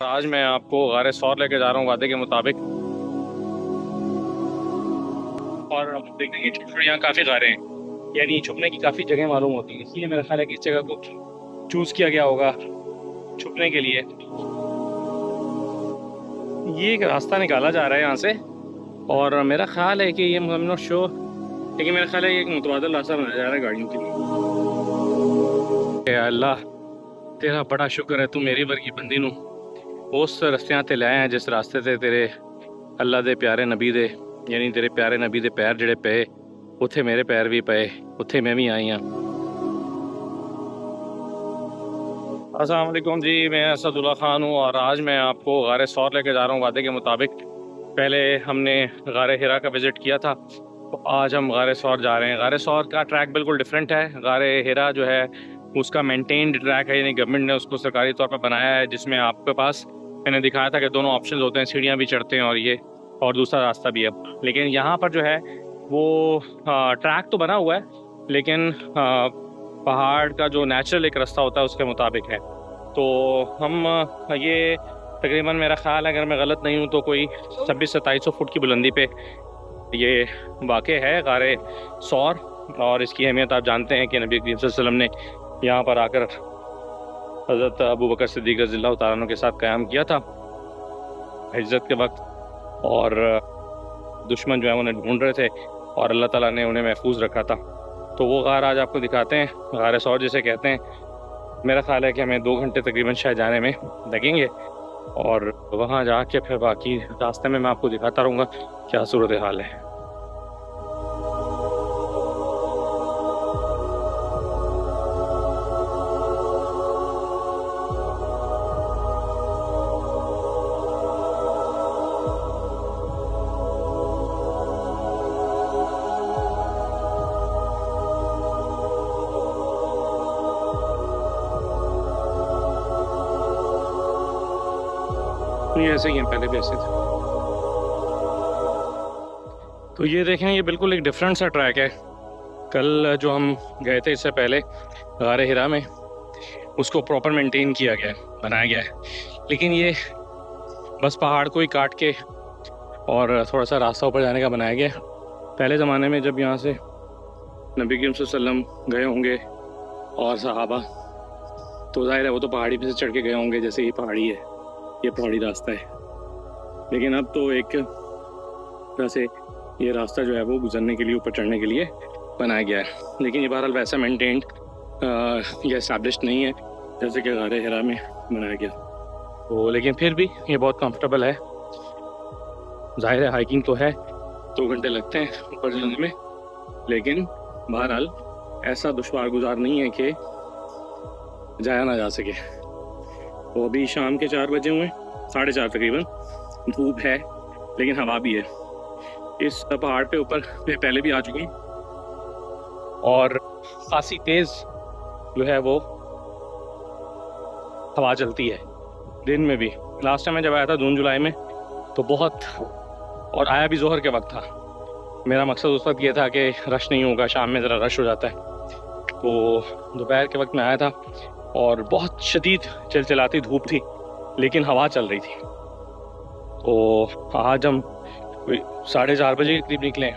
आज मैं आपको गारे सौर लेके जा रहा हूँ वादे के मुताबिक। और हम देखेंगे छोटे छोटे यहाँ काफ़ी गारे हैं, यानी छुपने की काफ़ी जगह मालूम होती है, इसलिए मेरा ख्याल है कि इस जगह को चूज़ किया गया होगा छुपने के लिए। ये एक रास्ता निकाला जा रहा है यहाँ से, और मेरा ख्याल है कि ये आई एम नॉट श्योर, लेकिन मेरा ख्याल है ये एक मुतबादल रास्ता बनाया जा रहा है गाड़ियों के लिए। या अल्लाह तेरा बड़ा शुक्र है, तू मेरी वर्गी बंदी नू उस रस्तियां ते लाए हैं जिस रास्ते ते तेरे अल्लाह दे प्यारे नबी दे, यानी तेरे प्यारे नबी दे पैर जेड़े पे उत्थे मेरे पैर भी पे, उत्थे मैं भी आई हाँ। अस्सलाम वालेकुम जी, मैं असदुल्ला ख़ान हूँ और आज मैं आपको गारे सौर लेके जा रहा हूँ वादे के मुताबिक। पहले हमने गारे हिरा का विज़िट किया था, तो आज हम गारे सौर जा रहे हैं। गारे सौर का ट्रैक बिल्कुल डिफरेंट है। गारे हिरा जो है उसका मेंटेन्ड ट्रैक है, यानी गवर्नमेंट ने उसको सरकारी तौर पर बनाया है, जिसमें आपके पास मैंने दिखाया था कि दोनों ऑप्शन होते हैं, सीढ़ियाँ भी चढ़ते हैं और दूसरा रास्ता भी है। लेकिन यहाँ पर जो है वो ट्रैक तो बना हुआ है, लेकिन पहाड़ का जो नेचुरल एक रास्ता होता है उसके मुताबिक है। तो हम ये तकरीबन, मेरा ख्याल है अगर मैं गलत नहीं हूँ तो कोई 2600-2700 फुट की बुलंदी पे ये वाक़ है गारे सौर। और इसकी अहमियत आप जानते हैं कि नबी करीम सल्लल्लाहु अलैहि वसल्लम ने यहाँ पर आकर हज़रत अबू बकर सिद्दीक़ रज़ियल्लाहु तआला अन्हु के साथ क़याम किया था हिज्रत के वक्त, और दुश्मन जो है उन्हें ढूंढ रहे थे और अल्लाह ताला ने उन्हें महफूज रखा था। तो वो गार आज आपको दिखाते हैं, गारे सौर जिसे कहते हैं। मेरा ख्याल है कि हमें 2 घंटे तकरीबन शायद जाने में लगेंगे, और वहाँ जाके फिर बाकी रास्ते में मैं आपको दिखाता रहूँगा क्या सूरत हाल है। ये ऐसे ही हैं, पहले भी ऐसे थे। तो ये देखें, ये बिल्कुल एक डिफरेंट सा ट्रैक है। कल जो हम गए थे इससे पहले गारे हिरा में, उसको प्रॉपर मेंटेन किया गया है, बनाया गया है। लेकिन ये बस पहाड़ को ही काट के और थोड़ा सा रास्ता ऊपर जाने का बनाया गया है। पहले ज़माने में जब यहाँ से नबी करीम सल्लल्लाहु अलैहि वसल्लम गए होंगे और सहाबा, तो ज़ाहिर है वो तो पहाड़ी पे से चढ़ के गए होंगे, जैसे ये पहाड़ी है, ये पहाड़ी रास्ता है। लेकिन अब तो एक तरह से ये रास्ता जो है वो गुजरने के लिए, ऊपर चढ़ने के लिए बनाया गया है। लेकिन ये बहरहाल वैसा मेंटेन्ड या इस्टेब्लिश नहीं है जैसे कि गारे हिरा में बनाया गया। तो लेकिन फिर भी ये बहुत कंफर्टेबल है। ज़ाहिर है हाइकिंग तो है, 2 घंटे लगते हैं ऊपर जाने में, लेकिन बहरहाल ऐसा दुश्वार गुजार नहीं है कि जाया ना जा सके। तो अभी शाम के 4 बजे हुए, 4:30 तकरीबन। धूप है लेकिन हवा भी है। इस पहाड़ पे ऊपर मैं पहले भी आ चुका हूँ, और खासी तेज़ जो है वो हवा चलती है दिन में भी। लास्ट टाइम मैं जब आया था जून जुलाई में तो बहुत, और आया भी जोहर के वक्त था। मेरा मकसद उस वक्त ये था कि रश नहीं होगा, शाम में ज़रा रश हो जाता है। तो दोपहर के वक्त में आया था और बहुत शदीद चिलचिलाती धूप थी, लेकिन हवा चल रही थी। तो आज हम 4:30 बजे के करीब निकले।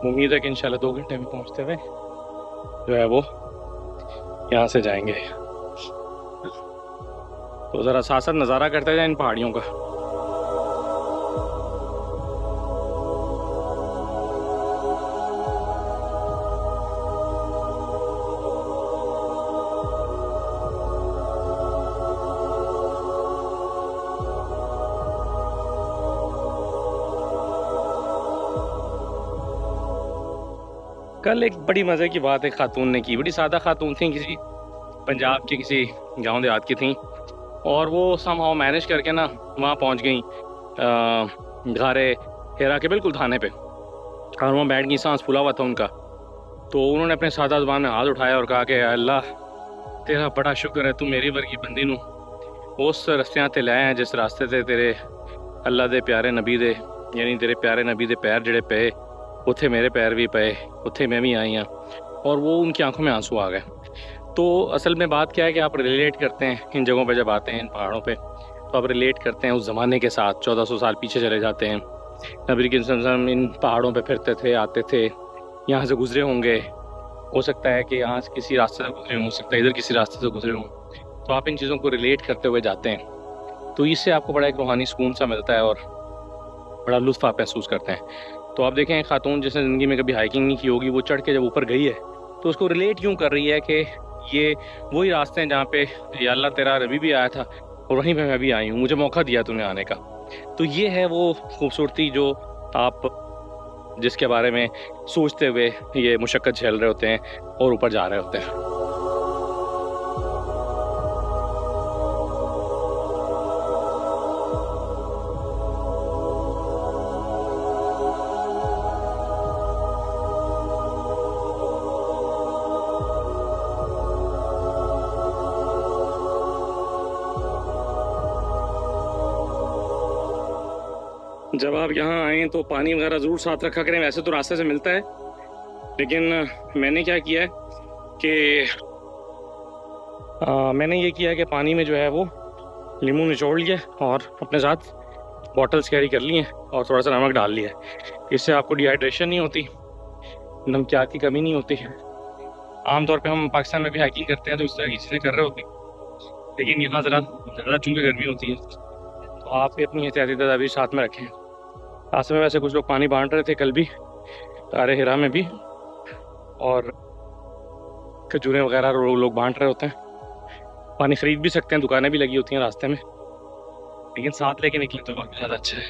उम्मीद है कि इंशाल्लाह 2 घंटे में पहुंचते हुए जो है वो यहाँ से जाएंगे। तो ज़रा साथ साथ नज़ारा करते जाए इन पहाड़ियों का। कल एक बड़ी मज़े की बात एक खातून ने की, बड़ी सादा खातून थी, किसी पंजाब के किसी गांव देहात की थी, और वो समहाउ मैनेज करके ना वहाँ पहुँच गई गारे हिरा के बिल्कुल थाने पे, और वहाँ बैठ गई, सांस फूला हुआ था उनका। तो उन्होंने अपने सादा ज़ुबान में हाथ उठाया और कहा कि अल्लाह तेरा बड़ा शुक्र है, तू मेरी वर्गी बंदी नू उस रस्तियां ते लाए हैं जिस रास्ते ते तेरे अल्लाह दे प्यारे नबी दे, यानी तेरे प्यारे नबी दे पैर जेड़े पे उत्थे मेरे पैर भी पे, उत्थे मैं भी आई हाँ। और वो उनकी आंखों में आंसू आ गए। तो असल में बात क्या है कि आप रिलेट करते हैं इन जगहों पे जब आते हैं, इन पहाड़ों पे, तो आप रिलेट करते हैं उस ज़माने के साथ, 1400 साल पीछे चले जाते हैं। नबी के वसल्लम इन पहाड़ों पे फिरते थे, आते थे, यहाँ से गुजरे होंगे, हो सकता है कि यहाँ से किसी रास्ते से गुजरे हो सकता है इधर किसी रास्ते से गुजरे हों, तो आप इन चीज़ों को रिलेट करते हुए जाते हैं, तो इससे आपको बड़ा एक रूहानी सुकून सा मिलता है और बड़ा लुत्फ़ आप महसूस करते हैं। तो आप देखें, खातून जिसने ज़िंदगी में कभी हाइकिंग नहीं की होगी, वो चढ़ के जब ऊपर गई है तो उसको रिलेट क्यों कर रही है कि ये वही रास्ते हैं जहाँ पे या अल्लाह तेरा नबी भी आया था और वहीं पे मैं भी आई हूँ, मुझे मौका दिया तूने आने का। तो ये है वो खूबसूरती जो आप जिसके बारे में सोचते हुए ये मुशक्क़त झेल रहे होते हैं और ऊपर जा रहे होते हैं। जब आप यहाँ आएँ तो पानी वगैरह ज़रूर साथ रखा करें। वैसे तो रास्ते से मिलता है, लेकिन मैंने क्या किया है कि मैंने ये किया कि पानी में जो है वो नींबू निचोड़ लिया और अपने साथ बॉटल्स कैरी कर लिए और थोड़ा सा नमक डाल लिया। इससे आपको डिहाइड्रेशन नहीं होती, नमकियात की कमी नहीं होती। आमतौर पे हम पाकिस्तान में भी हाइकिंग करते हैं तो इस तरह की चीज़ें कर रहे होते हैं, लेकिन यहाँ ज़्यादा चूँकि गर्मी होती है तो आप भी अपनी एहतियाती तदाबीर साथ में रखें। रास्ते में वैसे कुछ लोग पानी बांट रहे थे कल भी, गारे हिरा में भी, और खजूरें वगैरह लोग बांट रहे होते हैं। पानी ख़रीद भी सकते हैं, दुकानें भी लगी होती हैं रास्ते में, लेकिन साथ लेके निकले तो बहुत ज़्यादा अच्छा है।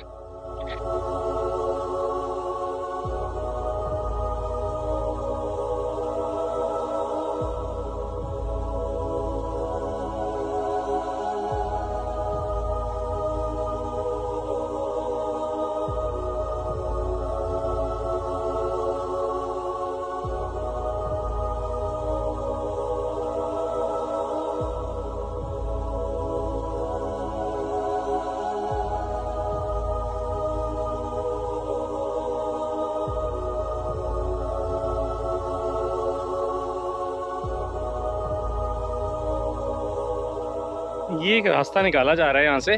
ये एक रास्ता निकाला जा रहा है यहाँ से,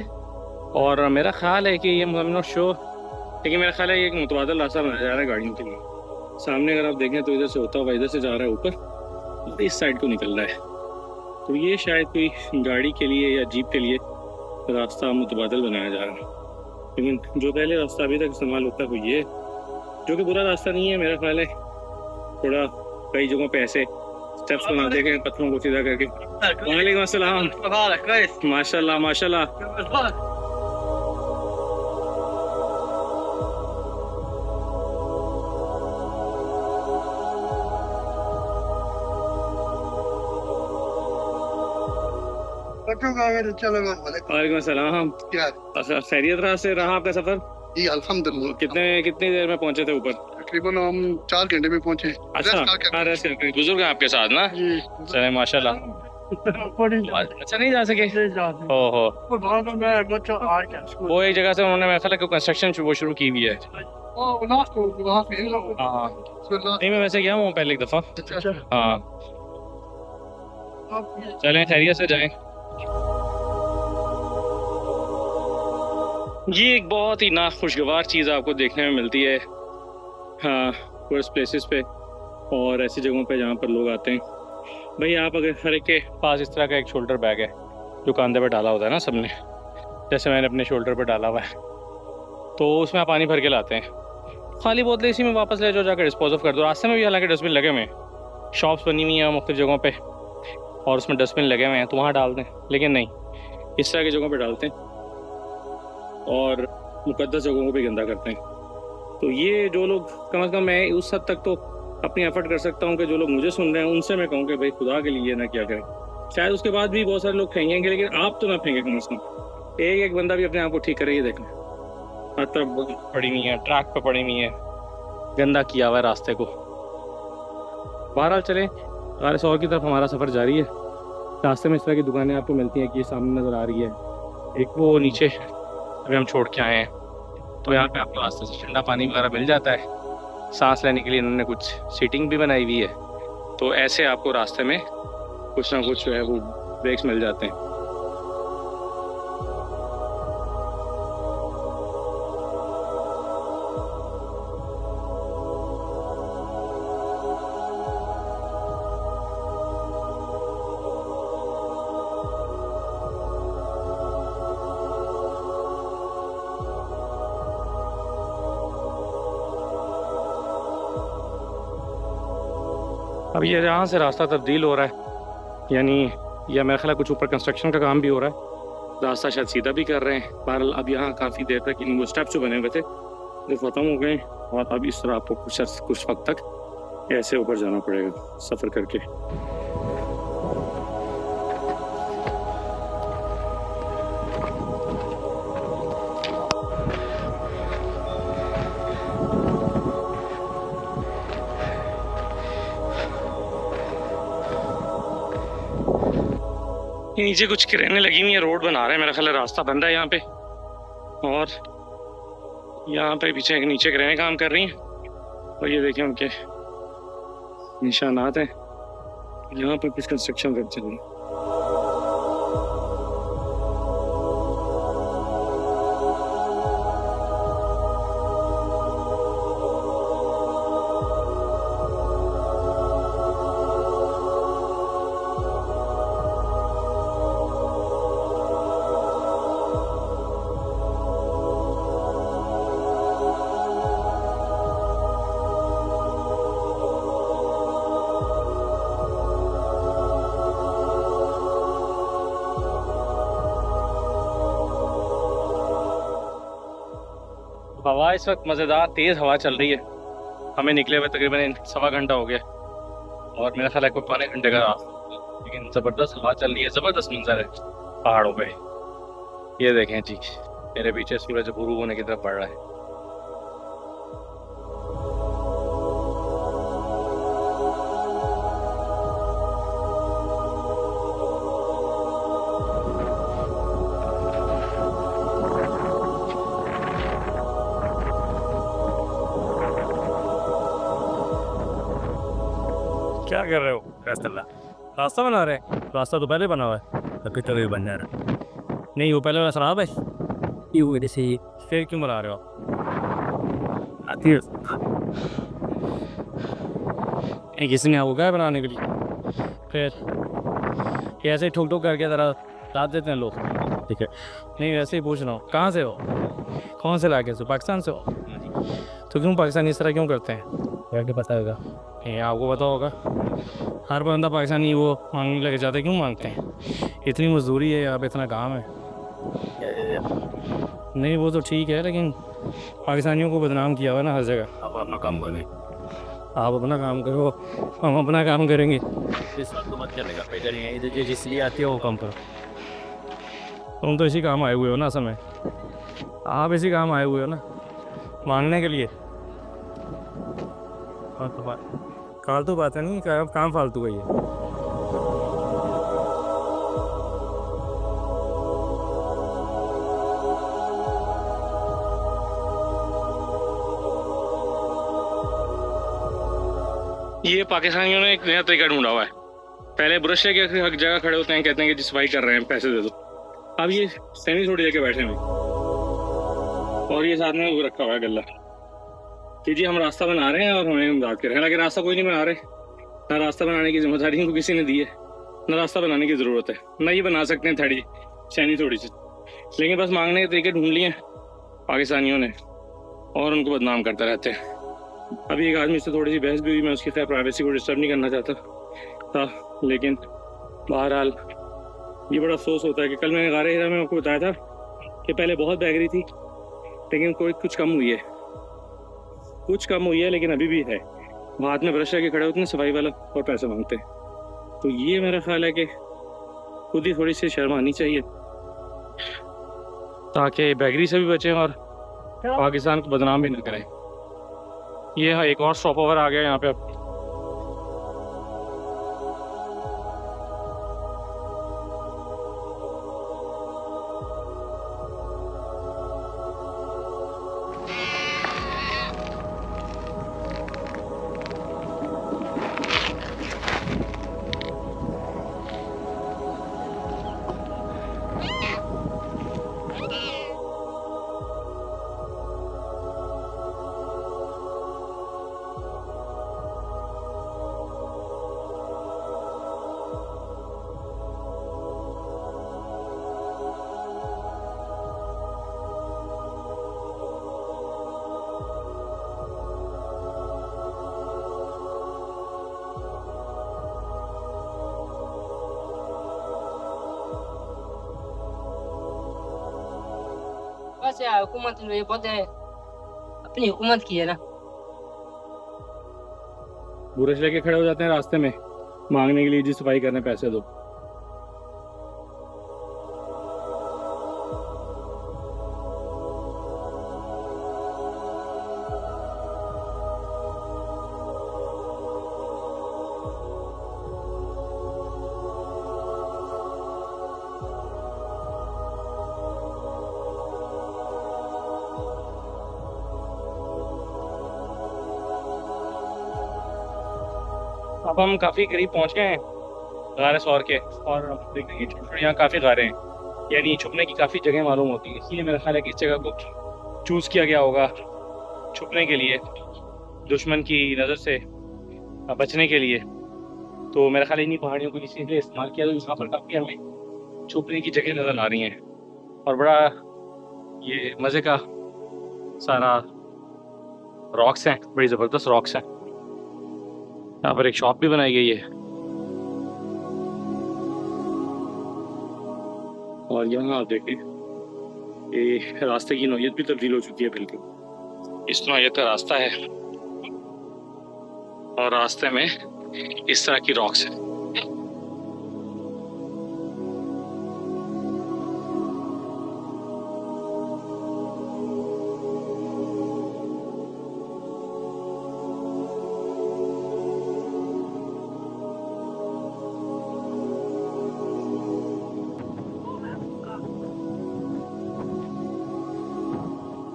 और मेरा ख्याल है कि ये नॉट श्योर, लेकिन मेरा ख्याल है ये एक मुतबादल रास्ता बनाया जा रहा है गाड़ियों के लिए। सामने अगर आप देखें तो इधर से होता हुआ इधर से जा रहा है ऊपर, इस साइड को निकल रहा है, तो ये शायद कोई गाड़ी के लिए या जीप के लिए रास्ता मुतबादल बनाया जा रहा है। लेकिन जो पहले रास्ता अभी तक इस्तेमाल होता है वो ये, जो कि बुरा रास्ता नहीं है मेरा ख्याल है। थोड़ा कई जगहों पे ऐसे स्टेप्स बना देखे पत्थरों को सीधा करके। वालेकुम अस्सलाम। माशाल्लाह माशाल्लाह। वालेकुम अस्सलाम। क्या खैरियत रहा से रहा आपका सफर? जी अल्हम्दुलिल्लाह। कितनी देर में पहुंचे थे ऊपर? तकरीबन हम 4 घंटे में पहुंचे। अच्छा, रेस्ट करके बुजुर्ग हैं आपके साथ ना? जी चले माशाल्लाह। अच्छा नहीं जा सके? ओहो, वो एक जगह से उन्होंने मेरा ख्याल है कंस्ट्रक्शन वो शुरू की हुई है। हाँ नहीं, मैं वैसे गया हूँ पहले एक दफ़ा। हाँ चलें, खैरियत से जाएं। ये एक बहुत ही नाखुशगवार चीज़ आपको देखने में मिलती है हाँ टूरिस्ट प्लेसेस पे और ऐसी जगहों पे जहाँ पर लोग आते हैं। भाई आप अगर हर एक के पास इस तरह का एक शोल्डर बैग है जो कंधे पे डाला होता है ना सबने, जैसे मैंने अपने शोल्डर पे डाला हुआ है, तो उसमें आप पानी भर के लाते हैं। खाली बोतलें इसी में वापस ले जाओ, जाकर डिस्पोज ऑफ कर दो। रास्ते में भी हालांकि डस्टबिन लगे हुए हैं, शॉप्स बनी हुई हैं मुख्तलिफ जगहों पे और उसमें डस्टबिन लगे हुए हैं, तो वहाँ डाल दें, लेकिन नहीं, इस तरह की जगहों पे डालते हैं और मुकद्दस जगहों को भी गंदा करते हैं। तो ये जो लोग, कम से कम मैं उस हद तक तो अपनी एफर्ट कर सकता हूँ कि जो लोग मुझे सुन रहे हैं उनसे मैं कहूँ कि भाई खुदा के लिए ना क्या करें। शायद उसके बाद भी बहुत सारे लोग फेंकेंगे, लेकिन आप तो ना फेंकें, कम से कम एक एक बंदा भी अपने आप को ठीक करे। ये देखें हर तरफ पड़ी हुई है, ट्रैक पे पड़ी हुई है, गंदा किया हुआ है रास्ते को। बहरहाल चलें, गारे सौर की तरफ हमारा सफ़र जारी है। रास्ते में इस तरह की दुकानें आपको मिलती हैं कि ये सामने नज़र आ रही है, एक वो नीचे अभी हम छोड़ के आए हैं, तो यहाँ पे आपको रास्ते से ठंडा पानी वगैरह मिल जाता है। सांस लेने के लिए इन्होंने कुछ सीटिंग भी बनाई हुई है, तो ऐसे आपको रास्ते में कुछ ना कुछ जो है वो ब्रेक्स मिल जाते हैं। अब ये यहाँ से रास्ता तब्दील हो रहा है, यानी यह मेरा ख्याल है कुछ ऊपर कंस्ट्रक्शन का काम भी हो रहा है, रास्ता शायद सीधा भी कर रहे हैं। बहरहाल अब यहाँ काफ़ी देर तक इन वो स्टेप्स जो बने हुए थे वो ख़त्म हो गए और अब इस तरह आपको कुछ वक्त तक ऐसे ऊपर जाना पड़ेगा सफ़र करके। नीचे कुछ क्रेनें लगी हुई है, रोड बना रहे हैं, मेरा ख्याल है रास्ता बन रहा है यहाँ पे। और यहाँ पे पीछे नीचे क्रेनें काम कर रही हैं और ये देखें उनके निशानात हैं, यहाँ पर किस कंस्ट्रक्शन वर्क चल रही है। हवा इस वक्त मज़ेदार तेज़ हवा चल रही है, हमें निकले हुए तकरीबन 1.25 घंटा हो गया और मेरा ख्याल है कोई पौने घंटे का रास्ता, लेकिन ज़बरदस्त हवा चल रही है, ज़बरदस्त मंजर है पहाड़ों पे। ये देखें जी, मेरे पीछे सूरज गुरूब होने की तरफ बढ़ रहा है। क्या कर रहे हो? रास्ता बना रहे हैं? रास्ता तो पहले बना हुआ है, अभी तक बन जा रहा है। नहीं, वो पहले वाला खराब है, ये वजह से फिर क्यों बना रहे हो? आती है किसी ने आपको क्या बनाने के लिए, फिर ऐसे ही ठोक ठोक करके ज़रा लाद देते हैं लोग। ठीक है, नहीं वैसे ही पूछ रहा हूँ, कहाँ से हो, कौन से इलाके से? पाकिस्तान से हो? तो क्यों पाकिस्तानी इस तरह क्यों करते हैं? क्या पता होगा, आपको पता होगा। हर बंदा पाकिस्तानी वो मांगने लगे जाते, क्यों मांगते हैं? इतनी मजदूरी है यहाँ पे, इतना काम है। नहीं वो तो ठीक है, लेकिन पाकिस्तानियों को बदनाम किया हुआ ना हर जगह। आप अपना काम करें, आप अपना काम करो, हम अपना काम करेंगे। इस वक्त तो मत चलेगा, पैदल ही इधर जिसलिए आती हो वो काम करो। तुम तो इसी काम आए हुए हो ना, समय आप इसी काम आए हुए हो ना, मांगने के लिए। काल तो बात है नहीं, काम फालतू है ये। ये पाकिस्तानियों ने एक नया तरीका ढूंढा हुआ है। पहले ब्रश के हर जगह खड़े होते हैं, कहते हैं कि जी सफाई कर रहे हैं, पैसे दे दो। अब ये सैनी थोड़ी लेके बैठे हैं और ये साथ में वो रखा हुआ है गल्ला कि जी हम रास्ता बना रहे हैं और हमें इमदाद कर रहे हैं, लेकिन रास्ता कोई नहीं बना रहे। ना रास्ता बनाने की जिम्मेदारी इनको किसी ने दी है, ना रास्ता बनाने की ज़रूरत है, ना ये बना सकते हैं थोड़ी सैनी थोड़ी सी, लेकिन बस मांगने के तरीके ढूंढ लिए पाकिस्तानियों ने और उनको बदनाम करते रहते हैं। अभी एक आदमी से थोड़ी सी बहस भी हुई, मैं उसकी खैर प्राइवेसी को डिस्टर्ब नहीं करना चाहता था, लेकिन बहरहाल ये बड़ा अफसोस होता है कि कल मैंने गारे हिरा में आपको बताया था कि पहले बहुत बैग रही थी, लेकिन कुछ कम हुई है, कुछ कम हुई है, लेकिन अभी भी है। हाथ में ब्रश लेके खड़े होते हैं सफाई वाला और पैसे मांगते हैं। तो ये मेरा ख्याल है कि खुद ही थोड़ी सी शर्म आनी चाहिए ताकि बैगरी से भी बचें और पाकिस्तान को बदनाम भी ना करें। ये है एक और स्टॉप ओवर आ गया यहाँ पे अब। बस यार हुकूमत ने ये बहुत अपनी हुकूमत की है ना। बुरश लेके खड़े हो जाते हैं रास्ते में मांगने के लिए, जी सफाई करने पैसे दो। अब हम काफ़ी करीब पहुंच गए हैं गारे सौर के, और अब देख रहे हैं छोटी छोटी यहाँ काफ़ी गारें हैं, यानी छुपने की काफ़ी जगह मालूम होती है। इसलिए मेरा ख्याल है कि इस जगह को चूज़ किया गया होगा छुपने के लिए, दुश्मन की नज़र से बचने के लिए। तो मेरा ख्याल है इन्हीं पहाड़ियों को इसीलिए इस्तेमाल किया, तो यहाँ पर काफ़ी हमें छुपने की जगह नज़र आ रही हैं, और बड़ा ये मज़े का सारा रॉक्स हैं, बड़ी ज़बरदस्त रॉक्स हैं। यहाँ पर एक शॉप भी बनाई गई है, और यहाँ आप देखें ये रास्ते की नौयत भी तब्दील हो चुकी है बिल्कुल। इस नौयत का रास्ता है, और रास्ते में इस तरह की रॉक्स हैं।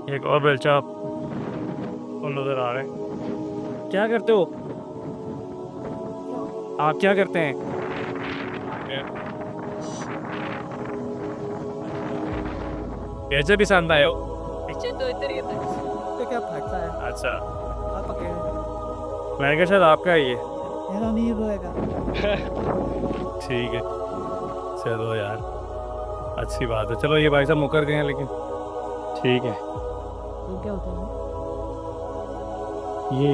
एक और बेलचा तो नजर आ रहे हैं। क्या करते हो आप? क्या करते हैं? कैसे भी सांदा है पीछे तो इधर ही तो क्या फटता है। अच्छा, आप अकेले मैंने कहा शायद आपका ही है। मेरा नहीं रोएगा। ठीक है, चलो यार, अच्छी बात है। चलो ये भाई साहब मुकर गए हैं, लेकिन ठीक है। तो क्या होता है? ये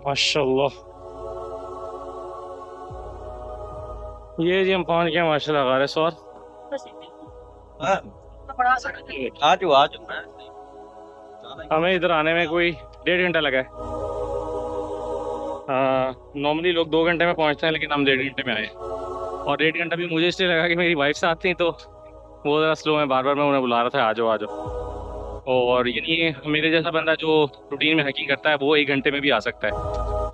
माशाल्लाह, ये जी हम पहुंच गए माशाल्लाह गारे सौर। आज हमें इधर आने में कोई 1.5 घंटा लगा है। नॉर्मली लोग 2 घंटे में पहुंचते हैं, लेकिन हम 1.5 घंटे में आए, और 1.5 घंटा भी मुझे इसलिए लगा कि मेरी वाइफ साथ थी, तो वो ज़रा स्लो में, बार बार मैं उन्हें बुला रहा था आ जाओ आ जाओ। और यानी मेरे जैसा बंदा जो रूटीन में हाइकिंग करता है वो 1 घंटे में भी आ सकता है,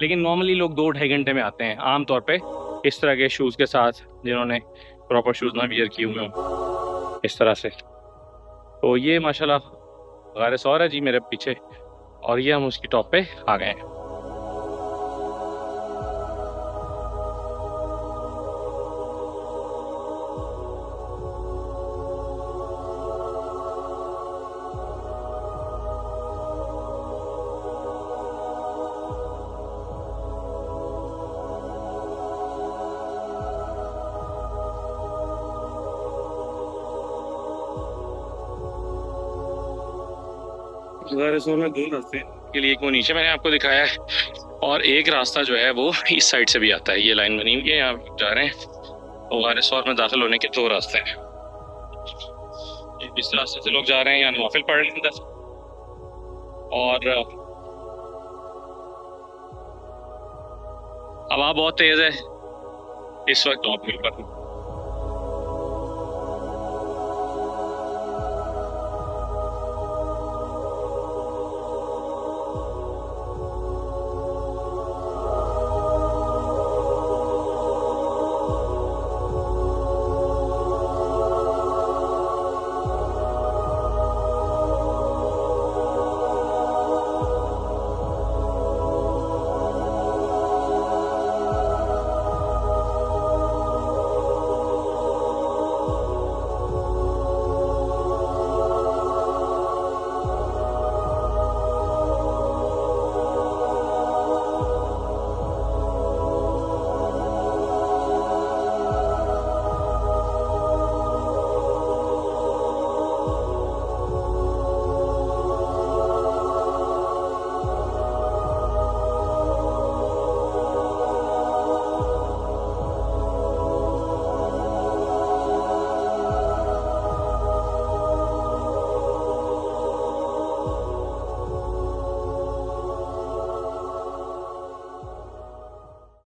लेकिन नॉर्मली लोग 2-2.5 घंटे में आते हैं आम तौर पे, इस तरह के शूज़ के साथ, जिन्होंने प्रॉपर शूज़ ना वियर किए हुए हों इस तरह से। तो ये माशाल्लाह गारे सौर है जी मेरे पीछे, और ये हम उसकी टॉप पे आ गए हैं। गारे सौर में 2 रास्ते के लिए, एक वो नीचे मैंने आपको दिखाया है, और एक रास्ता जो है वो इस साइड से भी आता है। ये लाइन बनी हुई है, यहाँ जा रहे हैं, तो गारे सौर में दाखिल होने के 2 रास्ते हैं। इस रास्ते से लोग जा रहे हैं या नवाफिल पढ़ लेंगे, और हवा बहुत तेज है इस वक्त नवाफिल पर।